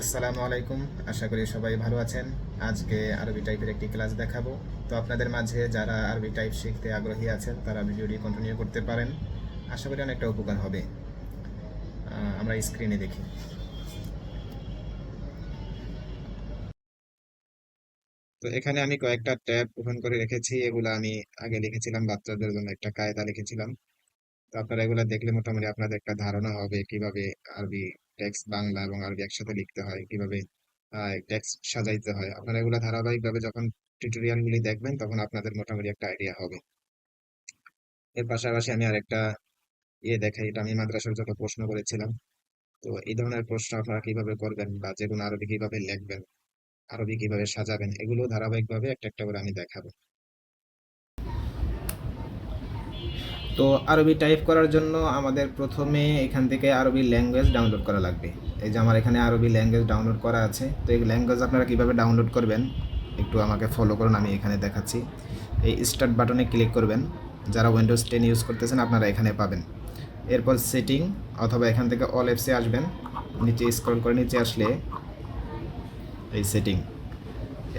আসসালামু আলাইকুম। আশা করি সবাই ভালো আছেন। আজকে আরবি টাইপের একটি ক্লাস দেখাবো। তো আপনাদের মাঝে যারা আরবি টাইপ শিখতে আগ্রহী আছেন তারা ভিডিওটি কন্টিনিউ করতে পারেন। আশা করি অনেকটা উপকার হবে। আমরা স্ক্রিনে দেখি। তো এখানে আমি কয়েকটা ট্যাব ওপেন করে রেখেছি। এগুলো আমি আগে লিখেছিলাম, বাচ্চাদের জন্য একটা কায়দা লিখেছিলাম। তো আপনারা এগুলো দেখলে মোটামুটি আপনাদের একটা ধারণা হবে কিভাবে আরবি টেক্সট বাংলা এবং আরবি একসাথে লিখতে হয়, কিভাবে টেক্সট সাজাইতে হয়। আপনারা এগুলো ধারাবাহিকভাবে যখন টিউটোরিয়াল গুলি দেখবেন তখন আপনাদের মোটামুটি একটা আইডিয়া হবে। এর পাশাপাশি আমি আরেকটা দেখাই, এটা আমি মাদ্রাসার যত প্রশ্ন করেছিলাম। তো এই ধরনের প্রশ্ন আপনারা কিভাবে করবেন বা যে কোনো আরবি কিভাবে লিখবেন, আরবি কিভাবে সাজাবেন, এগুলো ধারাবাহিকভাবে একটা একটা করে আমি দেখাবো। তো আরবি টাইপ করার জন্য আমাদের প্রথমে এখান থেকে আরবি ল্যাঙ্গুয়েজ ডাউনলোড করা লাগবে। এই যে আমার এখানে আরবি ল্যাঙ্গুয়েজ ডাউনলোড করা আছে। তো এই ল্যাঙ্গুয়েজ আপনারা কীভাবে ডাউনলোড করবেন একটু আমাকে ফলো করুন, আমি এখানে দেখাচ্ছি। এই স্টার্ট বাটনে ক্লিক করবেন। যারা উইন্ডোজ 10 ইউজ করতেছেন আপনারা এখানে পাবেন। এরপর সেটিং অথবা এখান থেকে অল অ্যাপসে আসবেন। নিচে স্ক্রল করে নিচে আসলে এই সেটিং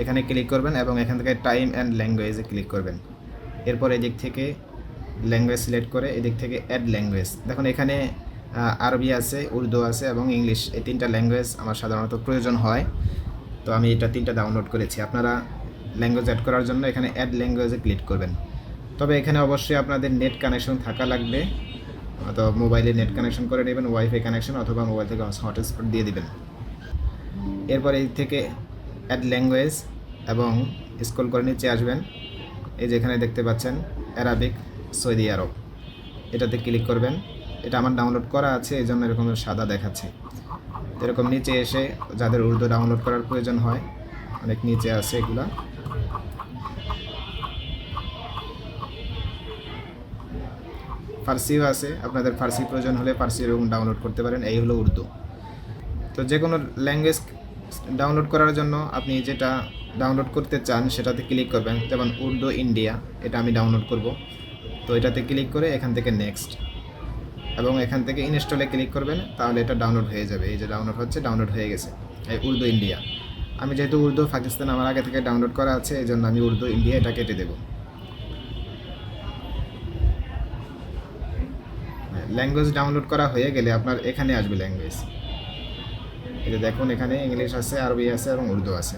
এখানে ক্লিক করবেন এবং এখান থেকে টাইম অ্যান্ড ল্যাঙ্গুয়েজে ক্লিক করবেন। এরপর এদিক থেকে ল্যাঙ্গুয়েজ সিলেক্ট করে এদিক থেকে অ্যাড ল্যাঙ্গুয়েজ, দেখুন এখানে আরবি আছে, উর্দু আছে এবং ইংলিশ, এই তিনটা ল্যাঙ্গুয়েজ আমার সাধারণত প্রয়োজন হয়। তো আমি এটা তিনটা ডাউনলোড করেছি। আপনারা ল্যাঙ্গুয়েজ অ্যাড করার জন্য এখানে অ্যাড ল্যাঙ্গুয়েজে ক্লিক করবেন। তবে এখানে অবশ্যই আপনাদের নেট কানেকশন থাকা লাগবে, অথবা মোবাইলে নেট কানেকশন করে নেবেন, ওয়াইফাই কানেকশন, অথবা মোবাইল থেকে হটস্পট দিয়ে দিবেন। এরপর এই থেকে অ্যাড ল্যাঙ্গুয়েজ এবং স্ক্রল করে নিচে আসবেন। এই যে এখানে দেখতে পাচ্ছেন অ্যারাবিক সৌদি আরব, এটাতে ক্লিক করবেন। এটা আমার ডাউনলোড করা আছে, এই জন্য এরকম সাদা দেখাচ্ছে। এরকম নিচে এসে যাদের উর্দু ডাউনলোড করার প্রয়োজন হয়, অনেক নিচে আছে এগুলা, ফার্সিও আছে, আপনাদের ফার্সি প্রয়োজন হলে ফার্সি এরকম ডাউনলোড করতে পারেন। এই হলো উর্দু। তো যে কোনো ল্যাঙ্গুয়েজ ডাউনলোড করার জন্য আপনি যেটা ডাউনলোড করতে চান সেটাতে ক্লিক করবেন। যেমন উর্দু ইন্ডিয়া, এটা আমি ডাউনলোড করব। তো এটাতে ক্লিক করে এখান থেকে নেক্সট এবং এখান থেকে ইনস্টলে ক্লিক করবেন, তাহলে এটা ডাউনলোড হয়ে যাবে। এই যে ডাউনলোড হচ্ছে, ডাউনলোড হয়ে গেছে এই উর্দু ইন্ডিয়া। আমি যেহেতু উর্দু পাকিস্তান আমার আগে থেকে ডাউনলোড করা আছে, এই জন্য আমি উর্দু ইন্ডিয়া এটা কেটে দেব। ল্যাঙ্গুয়েজ ডাউনলোড করা হয়ে গেলে আপনার এখানে আসবে ল্যাঙ্গুয়েজ। এই যে দেখুন এখানে ইংলিশ আছে, আরবি আছে এবং উর্দু আছে।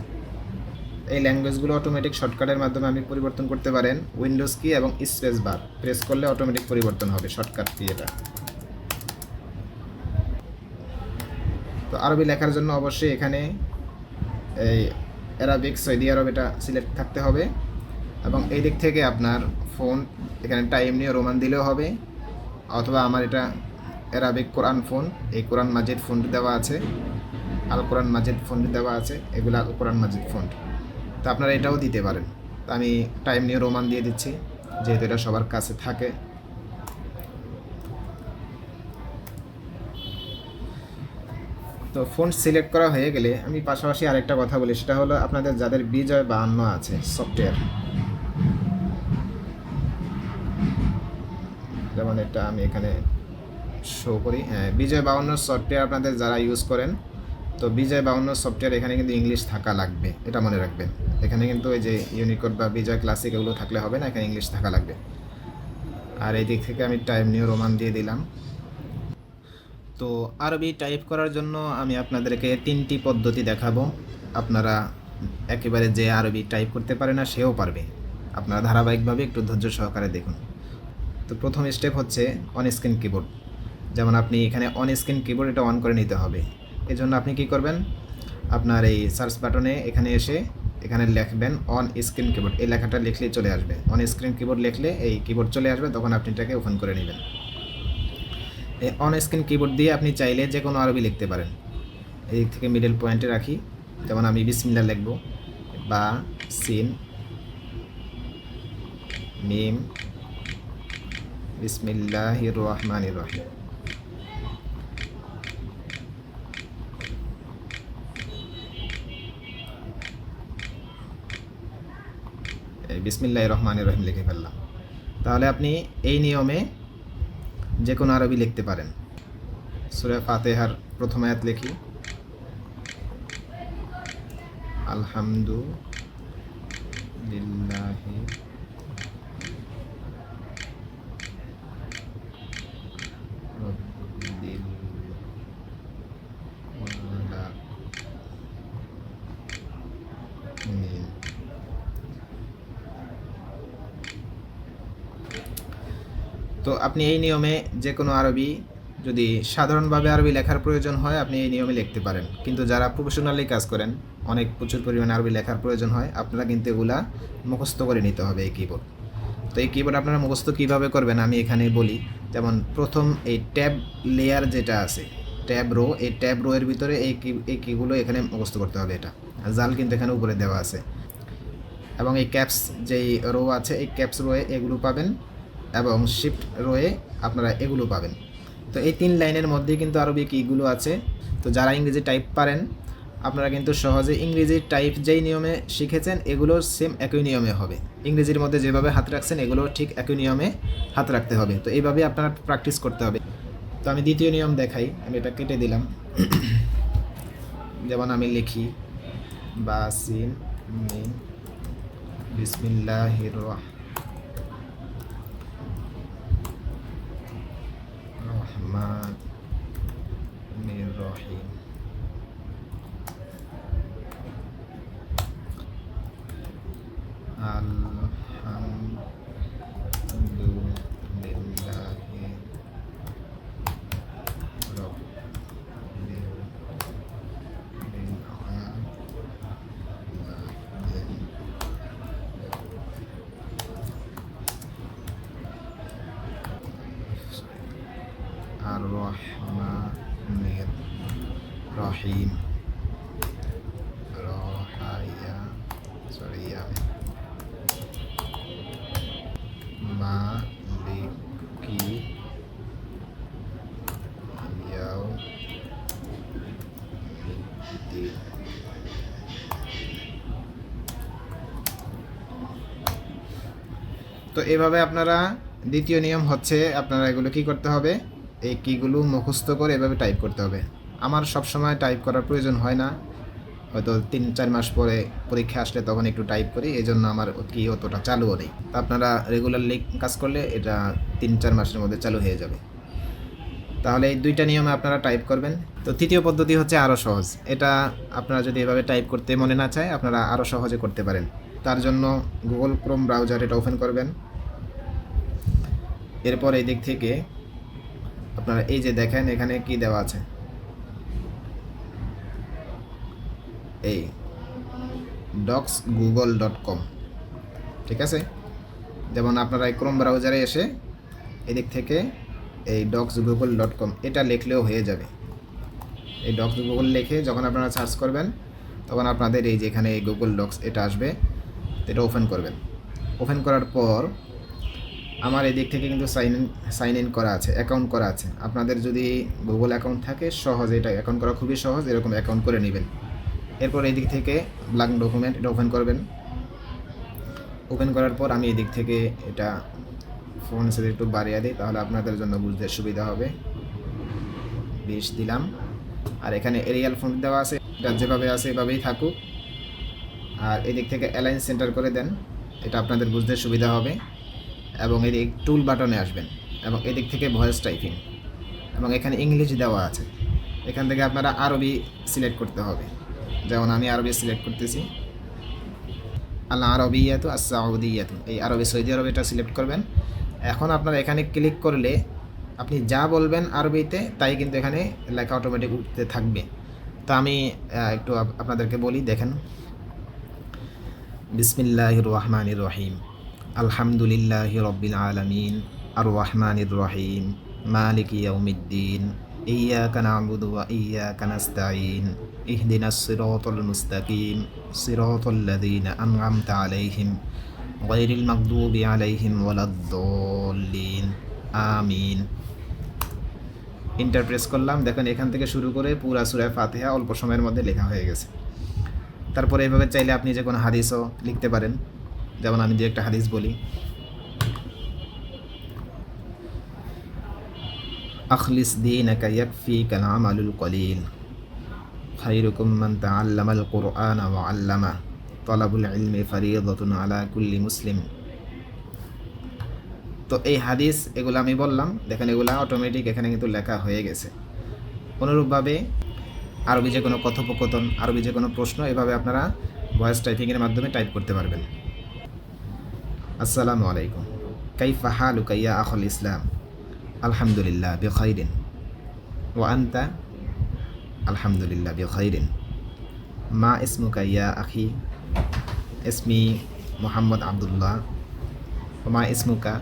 এই ল্যাঙ্গুয়েজগুলো অটোমেটিক শর্টকাটের মাধ্যমে আপনি পরিবর্তন করতে পারেন। উইন্ডোজ কি এবং স্পেস বার প্রেস করলে অটোমেটিক পরিবর্তন হবে, শর্টকাট কি এটা। তো আরবি লেখার জন্য অবশ্যই এখানে এই অ্যারাবিক সৌদি আরব এটা সিলেক্ট থাকতে হবে এবং এই দিক থেকে আপনার ফোন এখানে টাইম নিয়ে রোমান দিলেও হবে, অথবা আমার এটা অ্যারাবিক কোরআন ফোন, এই কোরআন মাজিদ ফোনটি দেওয়া আছে, আল কোরআন মাজিদ ফোনটি দেওয়া আছে, এগুলো আল কোরআন মাজিদ ফোন। তো আপনারা এটাও দিতে পারেন। তো আমি টাইম নিয়ে রোমান দিয়ে দিচ্ছি, যেহেতু এটা সবার কাছে থাকে। তো ফোন সিলেক্ট করা হয়ে গেলে আমি পাশাপাশি আরেকটা কথা বলি, সেটা হলো আপনাদের যাদের বিজয় 52 আছে সফটওয়্যার, যেমন এটা আমি এখানে শো করি, হ্যাঁ বিজয় 52 সফটওয়্যার আপনাদের যারা ইউজ করেন, তো বিজয় 52 সফটওয়্যার এখানে কিন্তু ইংলিশ থাকা লাগবে, এটা মনে রাখবেন। এখানে কিন্তু ওই যে ইউনিকোড বা বিজয় ক্লাসিক এগুলো থাকলে হবে না, এখানে ইংলিশ থাকা লাগবে। আর এই দিক থেকে আমি টাইম নিউ রোমান দিয়ে দিলাম। তো আরবি টাইপ করার জন্য আমি আপনাদেরকে 3টি পদ্ধতি দেখাবো। আপনারা একেবারে যে আরবি টাইপ করতে পারে না সেও পারবে, আপনারা ধারাবাহিকভাবে একটু ধৈর্য সহকারে দেখুন। তো প্রথম স্টেপ হচ্ছে অন স্ক্রিন কিবোর্ড। যেমন আপনি এখানে অন স্ক্রিন কিবোর্ড এটা অন করে নিতে হবে। এজন্য আপনি কি করবেন, আপনার এই সার্চ বাটনে এখানে এসে এখানে লিখবেন অন স্ক্রিন কিবোর্ড, এই লেখাটা লিখলেই চলে আসবে। অন স্ক্রিন কিবোর্ড লিখলে এই কিবোর্ড চলে আসবে, তখন আপনি এটাকে ওপেন করে নেবেন। এই অন স্ক্রিন কিবোর্ড দিয়ে আপনি চাইলে যে কোনো আরবি লিখতে পারেন। এই দিক থেকে মিডল পয়েন্টে রাখি, যেমন আমি বিসমিল্লাহ লিখব, বা সিন মিম বিসমিল্লাহির রহমানির রহিম। এই বিসমিল্লাহির রহমানির রহিম লিখে ফেললাম। তাহলে আপনি এই নিয়মে যে কোনো আরবি লিখতে পারেন। সূরা ফাতিহার প্রথম আয়াত লিখি, আলহামদুলিল্লাহি রব্বিল আলামিন। তো আপনি এই নিয়মে যে কোনো আরবি, যদি সাধারণভাবে আরবি লেখার প্রয়োজন হয় আপনি এই নিয়মে লিখতে পারেন, কিন্তু যারা প্রফেশনালি কাজ করেন অনেক প্রচুর পরিমাণে আরবি লেখার প্রয়োজন হয়, আপনারা কিন্তু এগুলা মুখস্থ করে নিতে হবে এই কিবোর্ড। তো এই কিবোর্ড আপনারা মুখস্থ কীভাবে করবেন আমি এখানে বলি। যেমন প্রথম এই ট্যাব লেয়ার যেটা আছে, ট্যাব রো, এই ট্যাব রো এর ভিতরে এই কিগুলো এখানে মুখস্থ করতে হবে। এটা জাল কিন্তু এখানে উপরে দেওয়া আছে, এবং এই ক্যাপস যেই রো আছে এই ক্যাপস রোয়ে এগুলো পাবেন, এবং শিফট রোয়ে আপনারা এগুলো পাবেন। তো এই 3 লাইনের মধ্যে কিন্তু আরবি কীগুলো আছে। তো যারা ইংরেজি টাইপ পারেন আপনারা কিন্তু সহজে ইংরেজি টাইপ যেই নিয়মে শিখেছেন এগুলো সেম একই নিয়মে হবে। ইংরেজির মধ্যে যেভাবে হাত রাখছেন এগুলো ঠিক একই নিয়মে হাত রাখতে হবে। তো এইভাবে আপনারা প্র্যাকটিস করতে হবে। তো আমি দ্বিতীয় নিয়ম দেখাই, আমি এটা কেটে দিলাম। যেমন আমি লিখি বা সিন মিম বিসমিল্লাহির রহমানির রহিম। আলহামদুলিল্লাহি রব্বিল আলামিন। আর রহমানির রহিম। রহাইয়া সরিয়া মালিকি ইয়াউমিদ্দিন। তো এভাবে আপনারা, দ্বিতীয় নিয়ম হচ্ছে আপনারা এগুলো কি করতে হবে, এই কিগুলো মুখস্থ করে এভাবে টাইপ করতে হবে। আমার সবসময় টাইপ করার প্রয়োজন হয় না, হয়তো 3-4 মাস পরে পরীক্ষা আসলে তখন একটু টাইপ করি, এই জন্য আমার কি অতটা চালুও নেই। তা আপনারা রেগুলারলি কাজ করলে এটা 3-4 মাসের মধ্যে চালু হয়ে যাবে। তাহলে এই 2টা নিয়মে আপনারা টাইপ করবেন। তো তৃতীয় পদ্ধতি হচ্ছে আরও সহজ। এটা আপনারা যদি এভাবে টাইপ করতে মনে না চায় আপনারা আরও সহজে করতে পারেন। তার জন্য গুগল ক্রোম ব্রাউজার এটা ওপেন করবেন। এরপর এই দিক থেকে আপনারা এই যে দেখেন এখানে কি দেওয়া আছে, এই docsgoogle.com, ঠিক আছে। যেমন আপনারা এই ক্রোম ব্রাউজারে এসে এদিক থেকে এই docsgoogle.com এটা লিখলেও হয়ে যাবে। এই docsgoogle লিখে যখন আপনারা সার্চ করবেন তখন আপনাদের এই যে এখানে এই গুগল ডক্স এটা আসবে, এটা ওপেন করবেন। ওপেন করার পর আমার এই দিক থেকে কিন্তু সাইন ইন করা আছে, অ্যাকাউন্ট করা আছে। আপনাদের যদি গুগল অ্যাকাউন্ট থাকে সহজ, এটা অ্যাকাউন্ট করা খুবই সহজ, এরকম অ্যাকাউন্ট করে নেবেন। এরপর এই দিক থেকে ব্ল্যাঙ্ক ডকুমেন্ট এটা ওপেন করবেন। ওপেন করার পর আমি এই দিক থেকে এটা ফোন সাইজ একটু বাড়িয়ে দিই, তাহলে আপনাদের জন্য বুঝতে সুবিধা হবে। 20 দিলাম, আর এখানে এরিয়াল ফন্ট দেওয়া আছে, এটা যেভাবে আছে এভাবেই থাকুক। আর এদিক থেকে অ্যালাইন সেন্টার করে দেন, এটা আপনাদের বুঝতে সুবিধা হবে। এবং এদিক টুল বাটনে আসবেন, এবং এদিক থেকে ভয়েস টাইপিং, এবং এখানে ইংলিশ দেওয়া আছে। এখান থেকে আপনারা আরবি সিলেক্ট করতে হবে। যেমন আমি আরবি সিলেক্ট করতেছি, আল আরবিয়াতু আস সাউদিয়াতু, এই আরবি সৌদি আরব এটা সিলেক্ট করবেন। এখন আপনারা এখানে ক্লিক করলে আপনি যা বলবেন আরবিতে তাই কিন্তু এখানে লেখা অটোমেটিক উঠতে থাকবে। তো আমি একটু আপনাদেরকে বলি, দেখেন। বিসমিল্লাহির রহমানির রহিম, আলহামদুলিল্লাহি রব্বিল আলামিন, আর রহমানির রহিম, মালিকি ইয়াউমিদ্দিন, ইয়্যাকা না'বুদু ওয়া ইয়্যাকা নাস্তাঈন, ইহদিনাস সিরাতাল মুস্তাকিম, সিরাতাল লাযীনা আন'আমতা আলাইহিম, গায়রিল মাগদুবি আলাইহিম ওয়ালাদ-দাল্লিন, আমিন। ইন্টার প্রেস করলাম, দেখেন এখান থেকে শুরু করে পুরা সূরা ফাতিহা অল্প সময়ের মধ্যে লেখা হয়ে গেছে। তারপরে এইভাবে চাইলে আপনি যে কোনো হাদিসও লিখতে পারেন। যেমন আমি যে একটা হাদিস বলি, আখলিস দীনাকা ইয়াকফিকাল আমালুল কলিল, খায়রুকুম মান তাআল্লামাল কুরআনা ওয়া আল্লামা তালাবুল ইলমি ফারিদাতুন আলা কুল্লি মুসলিম। তো এই হাদিস এগুলো আমি বললাম, দেখেন এগুলো অটোমেটিক এখানে কিন্তু লেখা হয়ে গেছে। অনুরূপভাবে আরবি যে কোনো কথোপকথন, আরবি যে কোনো প্রশ্ন এভাবে আপনারা ভয়েস টাইপিংয়ের মাধ্যমে টাইপ করতে পারবেন। আসসালামু আলাইকুম, কাইফা হালুকা ইয়া আখুল ইসলাম? আলহামদুলিল্লাহ বিখাইরিন। ওয়া আনতা? আলহামদুলিল্লাহ বিখাইরিন। মা ইসমুকা ইয়া আখি? ইসমি মুহাম্মদ আব্দুল্লাহ। মা ইসমুকা?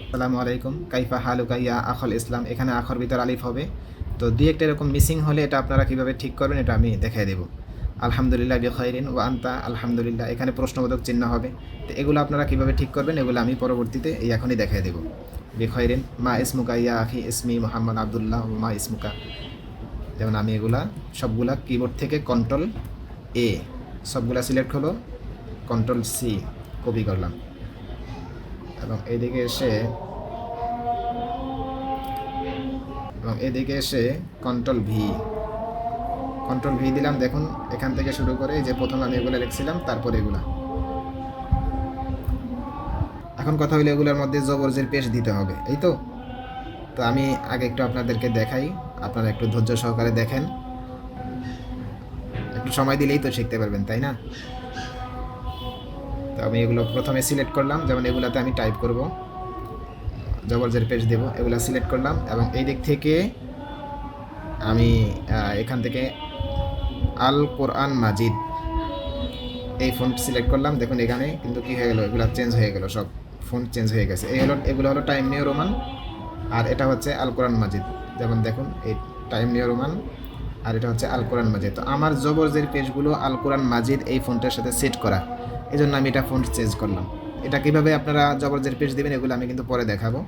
আসসালামু আলাইকুম, কাইফা হালুকা ইয়া আখুল ইসলাম। এখানে আখর ভিতর আলিফ হবে, তো দুই একটা এরকম মিসিং হলে এটা আপনারা কীভাবে ঠিক করবেন এটা আমি দেখাই দেবো। আলহামদুলিল্লাহ বিখাইরিন ওয়া আনতা? আলহামদুলিল্লাহ। এখানে প্রশ্নবোধক চিহ্ন হবে, তো এগুলো আপনারা কীভাবে ঠিক করবেন এগুলো আমি পরবর্তীতে এখনই দেখাই দেবো। বিখাইরিন। মা ইসমুকা ইয়া আখি? ইসমি মুহাম্মদ আব্দুল্লাহ। মা ইসমুকা? যেমন আমি এগুলা সবগুলা কিবোর্ড থেকে কন্ট্রোল এ সবগুলা সিলেক্ট হলো, কন্ট্রোল সি কপি করলাম, এবং এদিকে এসে কন্ট্রোল ভি দিলাম। দেখুন এখান থেকে শুরু করে যে প্রথম আমি এগুলো লিখছিলাম, তারপর এগুলা। এখন কথা হইলে এগুলোর মধ্যে জবরজের পেশ দিতে হবে, এই তো। তো আমি আগে একটু আপনাদেরকে দেখাই, আপনারা একটু ধৈর্য সহকারে দেখেন, একটু সময় দিলেই তো শিখতে পারবেন, তাই না? তো আমি এগুলো প্রথমে সিলেক্ট করলাম, যেমন এগুলাতে আমি টাইপ করব, জবরজের পেশ দেব, এগুলো সিলেক্ট করলাম, এবং এই দিক থেকে আমি এখান থেকে আল কোরআন মাজিদ এই ফন্ট সিলেক্ট করলাম। দেখুন এখানে কিন্তু কী হয়ে গেল, এগুলো চেঞ্জ হয়ে গেল, সব ফন্ট চেঞ্জ হয়ে গেছে। এগুলো হলো টাইম নিউ রোমান, আর এটা হচ্ছে আল কোরআন মাজিদ। যেমন দেখুন এই টাইম নিউ রোমান, আর এটা হচ্ছে আল কোরআন মাজিদ। তো আমার জবরজের পেজগুলো আল কোরআন মাজিদ এই ফন্টের সাথে সেট করা, এই জন্য আমি এটা ফন্ট চেঞ্জ করলাম। এটা কীভাবে আপনারা জবরজের পেজ দেবেন এগুলো আমি কিন্তু পরে দেখাবো।